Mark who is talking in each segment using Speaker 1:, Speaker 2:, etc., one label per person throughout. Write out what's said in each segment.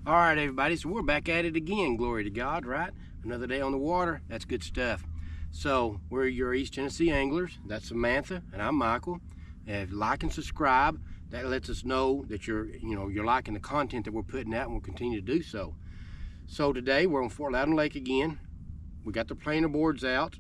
Speaker 1: All right, everybody, so we're back at it again. Glory to God, right? Another day on the water. That's good stuff. So we're your East Tennessee anglers. That's Samantha, and I'm Michael. And like and subscribe. That lets us know that you're liking the content that we're putting out, and we'll continue to do so. So today we're on Fort Loudon Lake again. We got the planer boards out,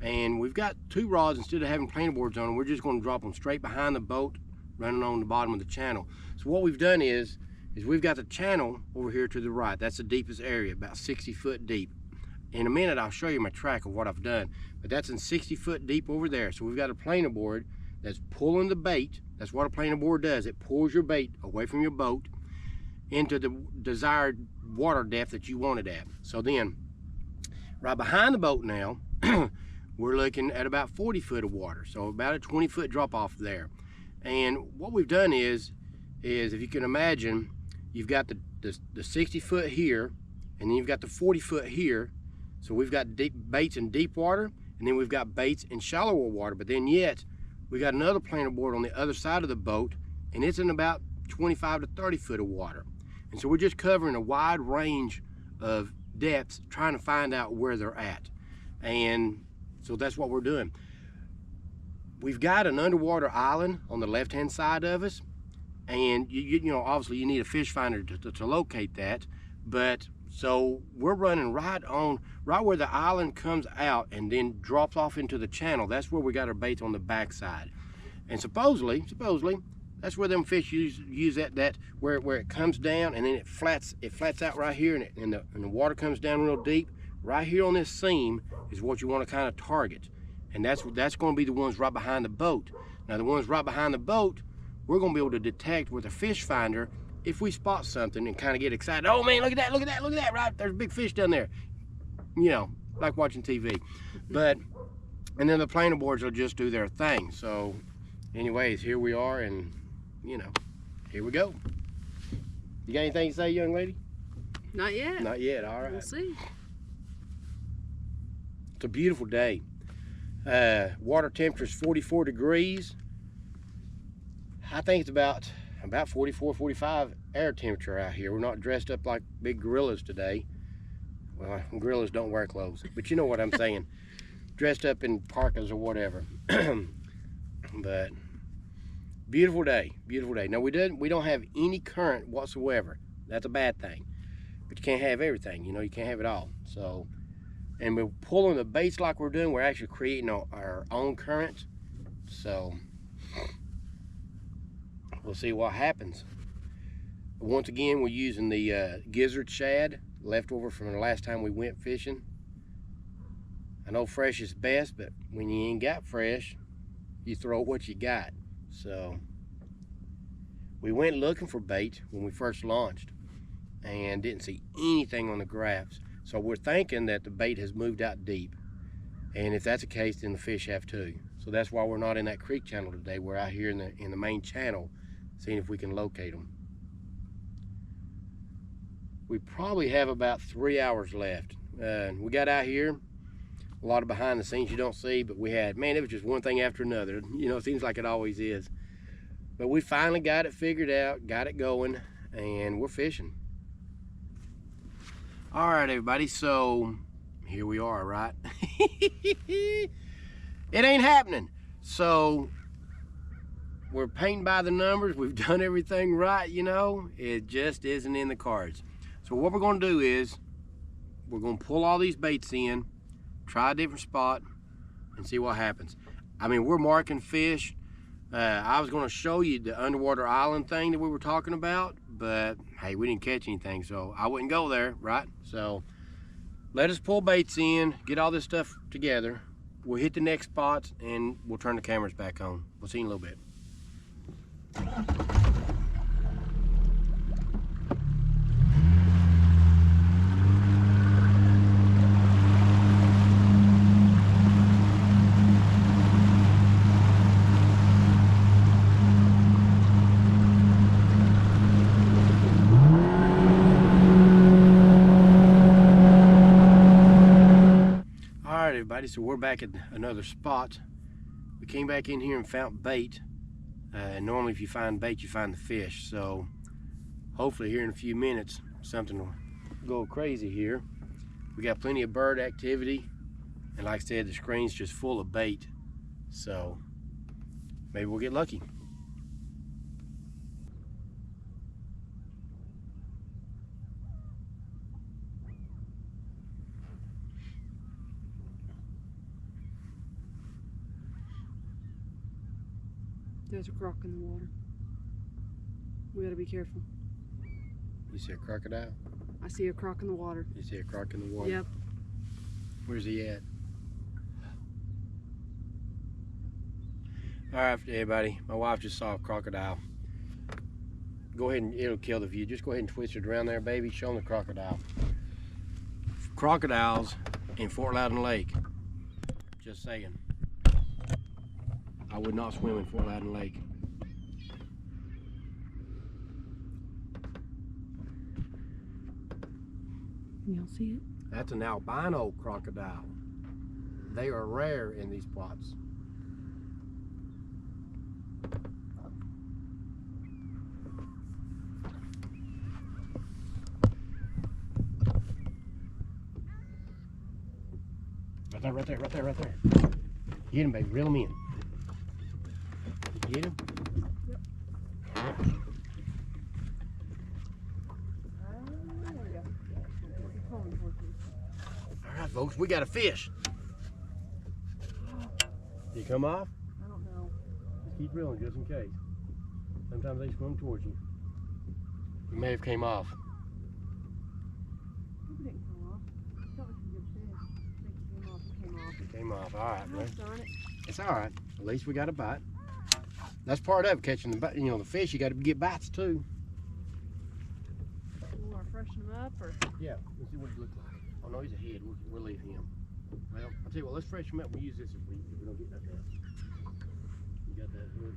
Speaker 1: and we've got two rods instead of having planer boards on them. We're just going to drop them straight behind the boat, running on the bottom of the channel. So what we've done is we've got the channel over here to the right. That's the deepest area, about 60 foot deep. In a minute, I'll show you my track of what I've done, but that's in 60 foot deep over there. So we've got a planer board that's pulling the bait. That's what a planer board does. It pulls your bait away from your boat into the desired water depth that you want it at. So then, right behind the boat now, we're looking at about 40 foot of water. So about a 20 foot drop off there. And what we've done is if you can imagine, you've got the 60 foot here, and then you've got the 40 foot here. So we've got baits in deep water, and then we've got baits in shallower water. But then yet, we got another planer board on the other side of the boat, and it's in about 25 to 30 foot of water. And so we're just covering a wide range of depths, trying to find out where they're at. And so that's what we're doing. We've got an underwater island on the left-hand side of us. And you know, obviously you need a fish finder to locate that, but so we're running right where the island comes out and then drops off into the channel. That's where we got our baits on the backside, and supposedly that's where them fish use that where it comes down and then it flats out right here, and the water comes down real deep. Right here on this seam is what you want to kind of target, and that's going to be the ones right behind the boat. Now the ones right behind the boat, we're going to be able to detect with a fish finder if we spot something and kind of get excited. Oh man, look at that, look at that, look at that, right? There's a big fish down there. You know, like watching TV. And then the planer boards will just do their thing. So anyways, here we are, and you know, here we go. You got anything to say, young lady?
Speaker 2: Not yet.
Speaker 1: Not yet, all right.
Speaker 2: We'll see.
Speaker 1: It's a beautiful day. Water temperature is 44 degrees. I think it's about 44, 45 air temperature out here. We're not dressed up like big gorillas today. Well, gorillas don't wear clothes, but you know what I'm saying. Dressed up in parkas or whatever. But beautiful day, beautiful day. Now we don't have any current whatsoever. That's a bad thing. But you can't have everything, you know, you can't have it all. So, and we're pulling the baits like we're doing, we're actually creating our own current. So we'll see what happens. Once again, we're using the gizzard shad left over from the last time we went fishing. I know fresh is best, but when you ain't got fresh, you throw what you got. So we went looking for bait when we first launched and didn't see anything on the graphs. So we're thinking that the bait has moved out deep. And if that's the case, then the fish have too. So that's why we're not in that creek channel today. We're out here in the main channel, seeing if we can locate them. We probably have about 3 hours left. We got out here, a lot of behind the scenes you don't see, but it was just one thing after another. You know, it seems like it always is. But we finally got it figured out, got it going, and we're fishing. All right, everybody, so here we are, right? It ain't happening. So we're painting by the numbers. We've done everything right, you know. It just isn't in the cards. So what we're going to do is we're going to pull all these baits in, try a different spot, and see what happens. I mean, we're marking fish. I was going to show you the underwater island thing that we were talking about, but hey, we didn't catch anything, so I wouldn't go there, right? So let us pull baits in, get all this stuff together. We'll hit the next spots, and we'll turn the cameras back on. We'll see you in a little bit. Everybody, so we're back at another spot. We came back in here and found bait. Normally if you find bait, you find the fish. So hopefully here in a few minutes something to go crazy here. We got plenty of bird activity, and like I said, the screen's just full of bait. So maybe we'll get lucky.
Speaker 2: There's a croc in the water. We gotta be careful.
Speaker 1: You see a crocodile?
Speaker 2: I see a croc in the water.
Speaker 1: You see a croc in the water?
Speaker 2: Yep.
Speaker 1: Where's he at? All right, everybody. My wife just saw a crocodile. Go ahead and it'll kill the view. Just go ahead and twist it around there, baby. Show them the crocodile. Crocodiles in Fort Loudon Lake. Just saying. I would not swim in Fort Loudon Lake.
Speaker 2: Y'all see it?
Speaker 1: That's an albino crocodile. They are rare in these spots. Right there, right there, right there. Get him, baby. Reel him in. Get him?
Speaker 2: Yep.
Speaker 1: Yep. All right, folks, we got a fish. Did he come off?
Speaker 2: I don't know.
Speaker 1: Just keep reeling just in case. Sometimes they swim towards you. He may have came off.
Speaker 2: He didn't come off. That was a good fish. I think he came off. He came off.
Speaker 1: He came off. All right, bro.
Speaker 2: Darn it.
Speaker 1: It's all right. At least we got a bite. That's part of catching the bite. You know, the fish. You got to get bites too.
Speaker 2: You want to freshen him up, or?
Speaker 1: Yeah. Let's see what he looks like. Oh no, he's ahead. We'll leave him. Well, I'll tell you what. Let's freshen him up. We'll use this if we don't get that down. You got that hook.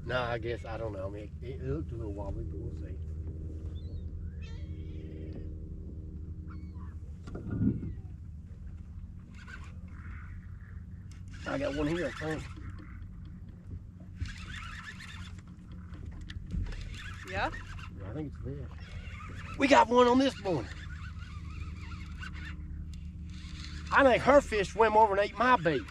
Speaker 1: No, I guess, I don't know. I mean, it looked a little wobbly, but we'll see. I got one here, I think.
Speaker 2: Yeah?
Speaker 1: I think it's a fish. We got one on this morning. I think her fish swam over and ate my bait.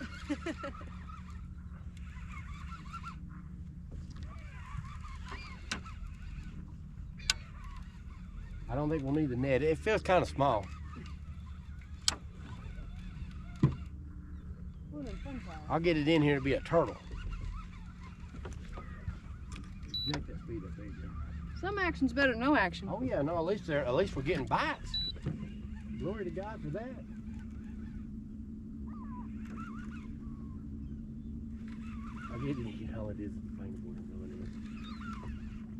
Speaker 1: I don't think we'll need the net. It feels kind of small. I'll get it in here to be a turtle. Jack that speed up there, Joe.
Speaker 2: Some action's better than no action.
Speaker 1: Oh yeah, no, at least we're getting bites. Glory to God for that. I'll get it, you know, it is fingerboard and really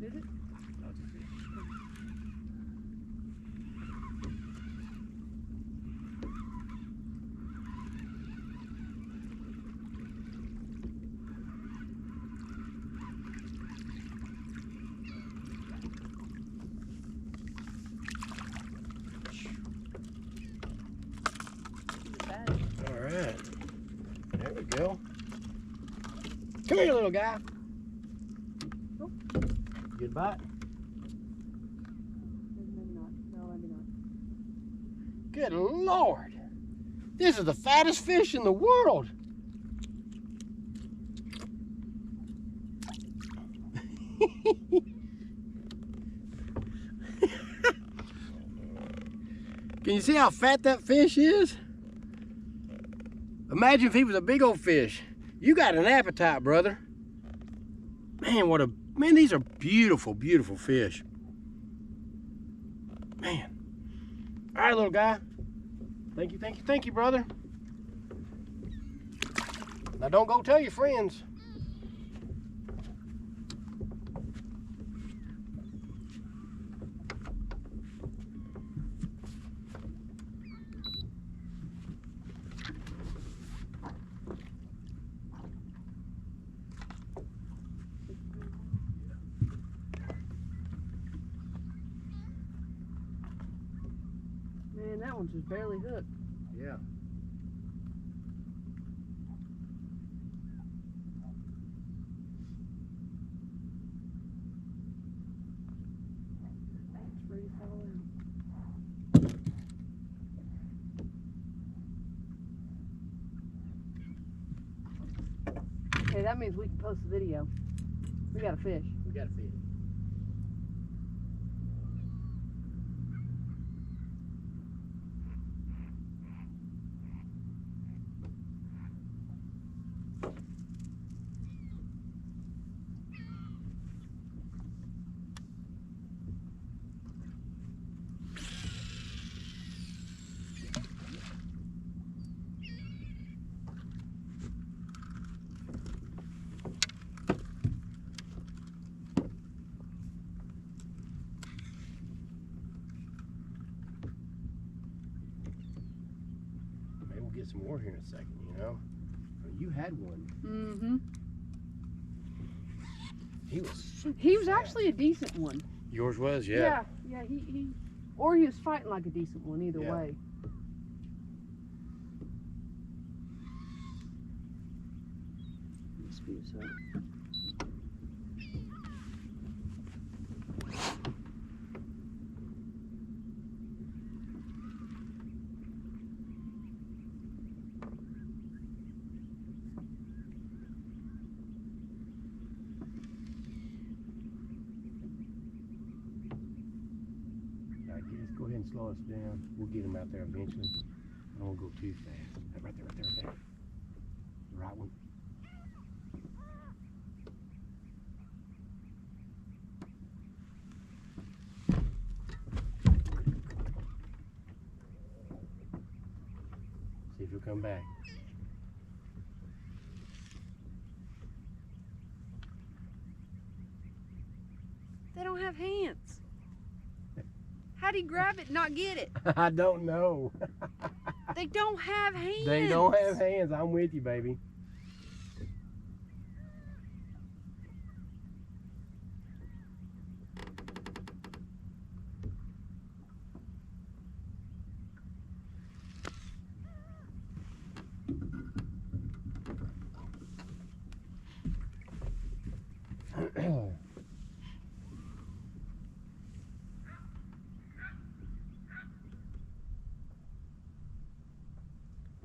Speaker 1: is.
Speaker 2: Is it?
Speaker 1: No, it's a fish. All right, there we go. Come here, little guy.
Speaker 2: Oh.
Speaker 1: Good bite.
Speaker 2: Maybe not. No, maybe not.
Speaker 1: Good Lord. This is the fattest fish in the world. Can you see how fat that fish is? Imagine if he was a big old fish. You got an appetite, brother. Man, these are beautiful, beautiful fish. Man. All right, little guy. Thank you, brother. Now don't go tell your friends.
Speaker 2: Man, that one's just barely hooked.
Speaker 1: Yeah.
Speaker 2: It's ready to fall in. Okay, that means we can post the video. We got a fish.
Speaker 1: We got a fish. Maybe we'll get some more here in a second, you know? You had one.
Speaker 2: Mm-hmm.
Speaker 1: He was super
Speaker 2: He was
Speaker 1: fast.
Speaker 2: actually a decent one.
Speaker 1: Yours was,
Speaker 2: Yeah, or he was fighting like a decent one, either
Speaker 1: Yeah.
Speaker 2: way. Must be so.
Speaker 1: I guess go ahead and slow us down. We'll get him out there eventually. I don't want to go too fast. Right there, right there, right there. The right one. See if he'll come back.
Speaker 2: They don't have hands. How'd he grab it and not get it?
Speaker 1: I don't know.
Speaker 2: They don't have hands.
Speaker 1: They don't have hands. I'm with you, baby.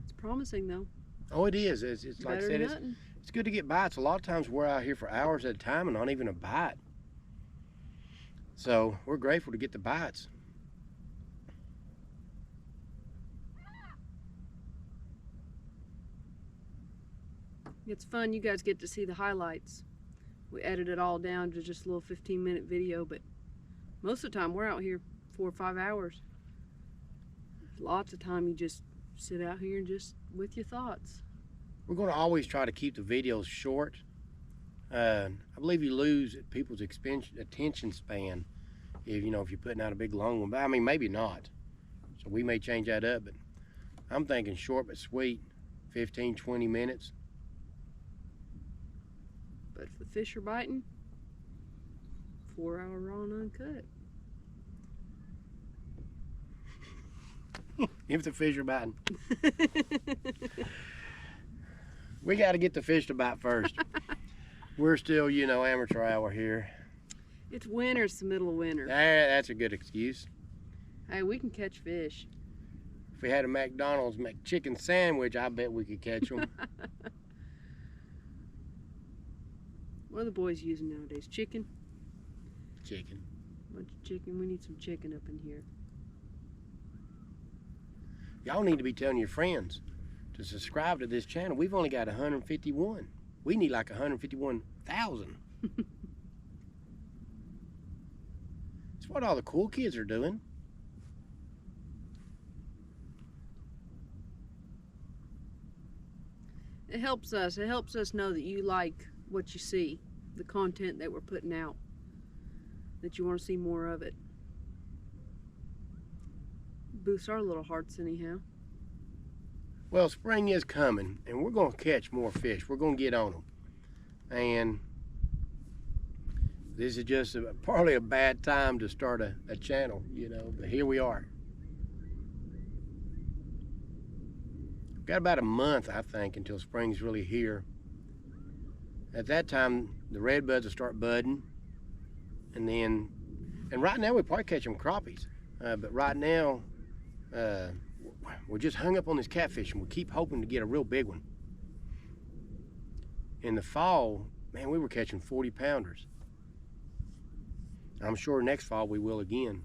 Speaker 2: It's promising though.
Speaker 1: Oh, it is. It's like I
Speaker 2: Better
Speaker 1: said,
Speaker 2: than nothing.
Speaker 1: it's good to get bites. A lot of times we're out here for hours at a time and not even a bite. So we're grateful to get the bites.
Speaker 2: It's fun. You guys get to see the highlights. We edit it all down to just a little 15-minute video, but most of the time we're out here 4 or 5 hours. Lots of time you just sit out here and just with your thoughts.
Speaker 1: We're going to always try to keep the videos short. I believe you lose people's attention span if you're putting out a big long one. But I mean, maybe not. So we may change that up. But I'm thinking short but sweet, 15, 20 minutes.
Speaker 2: But if the fish are biting, 4 hour raw and uncut.
Speaker 1: If the fish are biting. We got to get the fish to bite first. We're still, amateur hour here.
Speaker 2: It's winter. It's the middle of winter.
Speaker 1: That's a good excuse.
Speaker 2: Hey, we can catch fish.
Speaker 1: If we had a McDonald's McChicken sandwich, I bet we could catch them.
Speaker 2: What are the boys using nowadays? Chicken?
Speaker 1: Chicken.
Speaker 2: Bunch of chicken. We need some chicken up in here.
Speaker 1: Y'all need to be telling your friends to subscribe to this channel. We've only got 151. We need like 151,000. It's what all the cool kids are doing.
Speaker 2: It helps us. It helps us know that you like what you see, the content that we're putting out, that you want to see more of it. Boosts our little hearts anyhow.
Speaker 1: Well, spring is coming, and we're going to catch more fish. We're going to get on them. And this is just probably a bad time to start a channel, but here we are. got about a month, I think, until spring's really here. At that time, the redbuds will start budding, and right now we probably catch them crappies, but right now we're just hung up on this catfish, and we keep hoping to get a real big one. In the fall, man, we were catching 40-pounders. I'm sure next fall we will again.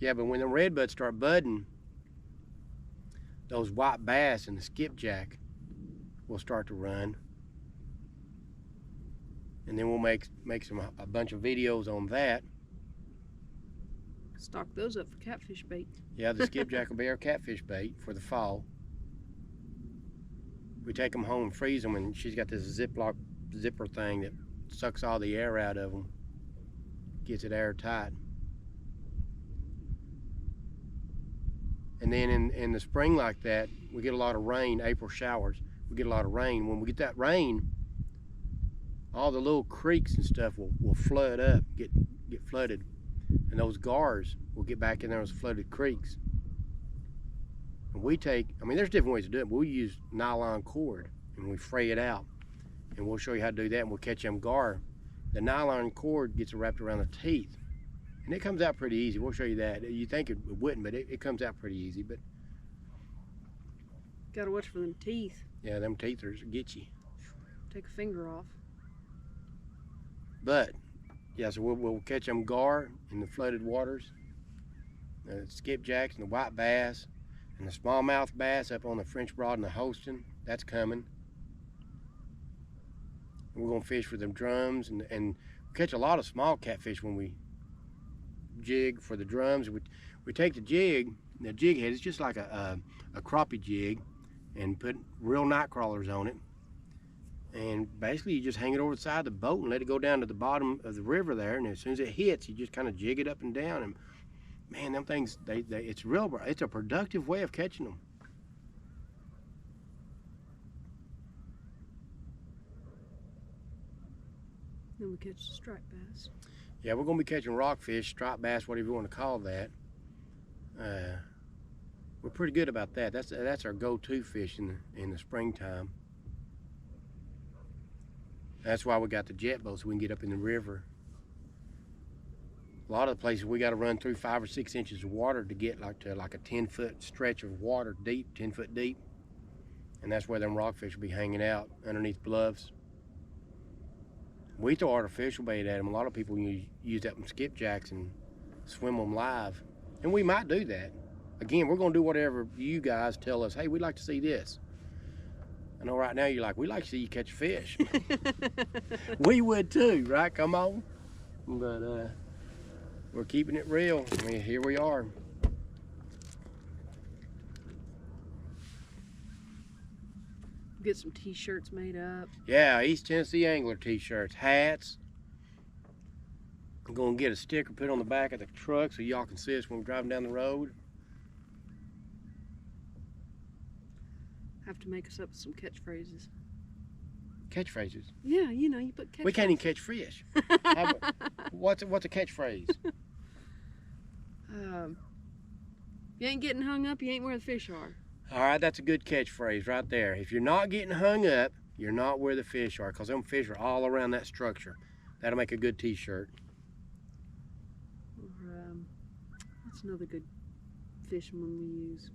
Speaker 1: Yeah, but when the redbuds start budding, those white bass and the skipjack will start to run. And then we'll make a bunch of videos on that.
Speaker 2: Stock those up for catfish bait.
Speaker 1: Yeah, the skipjack will be our catfish bait for the fall. We take them home and freeze them, and she's got this zipper thing that sucks all the air out of them, gets it airtight. And then in the spring like that, we get a lot of rain, April showers. We get a lot of rain. When we get that rain, all the little creeks and stuff will flood up, get flooded. And those gars will get back in there as flooded creeks. And there's different ways to do it, but we use nylon cord and we fray it out. And we'll show you how to do that, and we'll catch them gar. The nylon cord gets wrapped around the teeth, and it comes out pretty easy. We'll show you that. You think it wouldn't, but it comes out pretty easy. But
Speaker 2: gotta watch for them teeth.
Speaker 1: Yeah, them teeth get you.
Speaker 2: Take a finger off.
Speaker 1: But yeah, so we'll catch them gar in the flooded waters, the skipjacks and the white bass, and the smallmouth bass up on the French Broad and the Holston. That's coming. And we're gonna fish for them drums and catch a lot of small catfish when we jig for the drums. We take the jig head, it's just like a crappie jig, and put real night crawlers on it. And basically you just hang it over the side of the boat and let it go down to the bottom of the river there, and as soon as it hits, you just kind of jig it up and down. And man, them things, it's a productive way of catching them.
Speaker 2: Then we catch the striped bass.
Speaker 1: Yeah, we're gonna be catching rockfish, striped bass, whatever you want to call that. We're pretty good about that. That's our go-to fish in the springtime. That's why we got the jet boat, so we can get up in the river. A lot of the places we got to run through 5 or 6 inches of water to get to like a 10-foot stretch of water deep, 10 foot deep. And that's where them rockfish will be hanging out underneath bluffs. We throw artificial bait at them. A lot of people use that with skipjacks and swim them live. And we might do that. Again, we're gonna do whatever you guys tell us, hey, we'd like to see this. I know right now you're like, we'd like to see you catch fish. We would too, right? Come on. But we're keeping it real. I mean, here we are.
Speaker 2: Get some t-shirts made up.
Speaker 1: Yeah, East Tennessee Angler t-shirts, hats. I'm gonna get a sticker put on the back of the truck so y'all can see us when we're driving down the road.
Speaker 2: Have to make us up some catchphrases.
Speaker 1: Catchphrases?
Speaker 2: Yeah, you know, you put catchphrases.
Speaker 1: We can't even catch fish. What's a catchphrase?
Speaker 2: You ain't getting hung up, you ain't where the fish are.
Speaker 1: All right, that's a good catchphrase right there. If you're not getting hung up, you're not where the fish are, because them fish are all around that structure. That'll make a good t-shirt.
Speaker 2: Or, what's another good fishing one we use?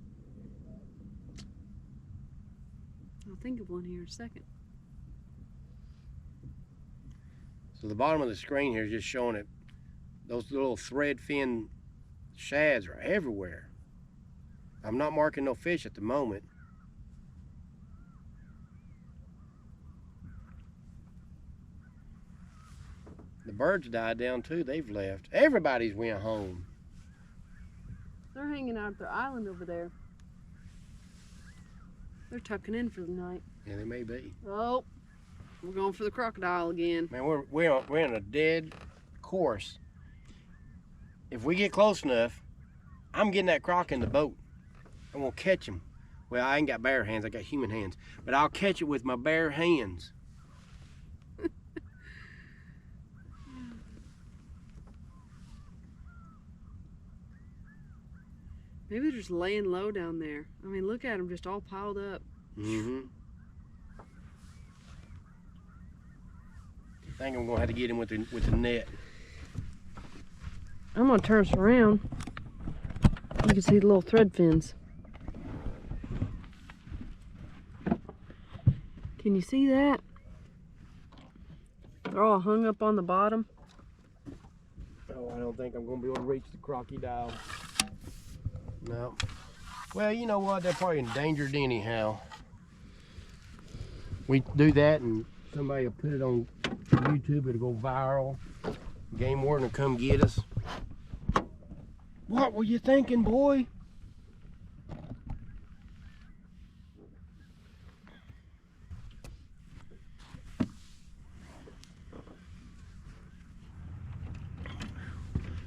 Speaker 2: I'll think of one here in a second.
Speaker 1: So the bottom of the screen here is just showing it. Those little thread fin shads are everywhere. I'm not marking no fish at the moment. The birds died down too. They've left. Everybody's went home.
Speaker 2: They're hanging out at their island over there. They're tucking in for the night.
Speaker 1: Yeah, they may be.
Speaker 2: Oh, we're going for the crocodile again.
Speaker 1: Man, we're in a dead course. If we get close enough, I'm getting that croc in the boat. I'm gonna catch him. Well, I ain't got bare hands, I got human hands. But I'll catch it with my bare hands.
Speaker 2: Maybe they're just laying low down there. I mean, look at them just all piled up.
Speaker 1: Mm-hmm. I think I'm gonna have to get him with the net.
Speaker 2: I'm gonna turn us around. You can see the little thread fins. Can you see that? They're all hung up on the bottom.
Speaker 1: Oh, I don't think I'm gonna be able to reach the crocodile. No. Well, you know what? They're probably endangered anyhow. We do that and somebody will put it on YouTube, it'll go viral. Game warden will come get us. What were you thinking, boy?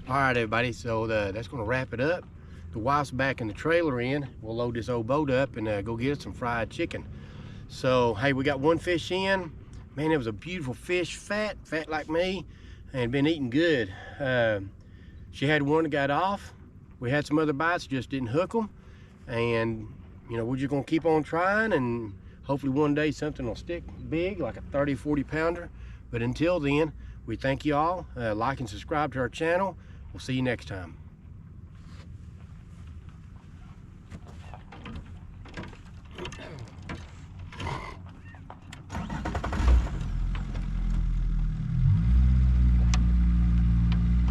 Speaker 1: All right, everybody, so that's gonna wrap it up. The wife's back in the trailer in. We'll load this old boat up and go get us some fried chicken. So, hey, we got one fish in. Man, it was a beautiful fish, fat like me, and been eating good. She had one that got off. We had some other bites, just didn't hook them. And, you know, we're just gonna keep on trying, and hopefully one day something will stick big, like a 30, 40 pounder. But until then, we thank you all. Like and subscribe to our channel. We'll see you next time.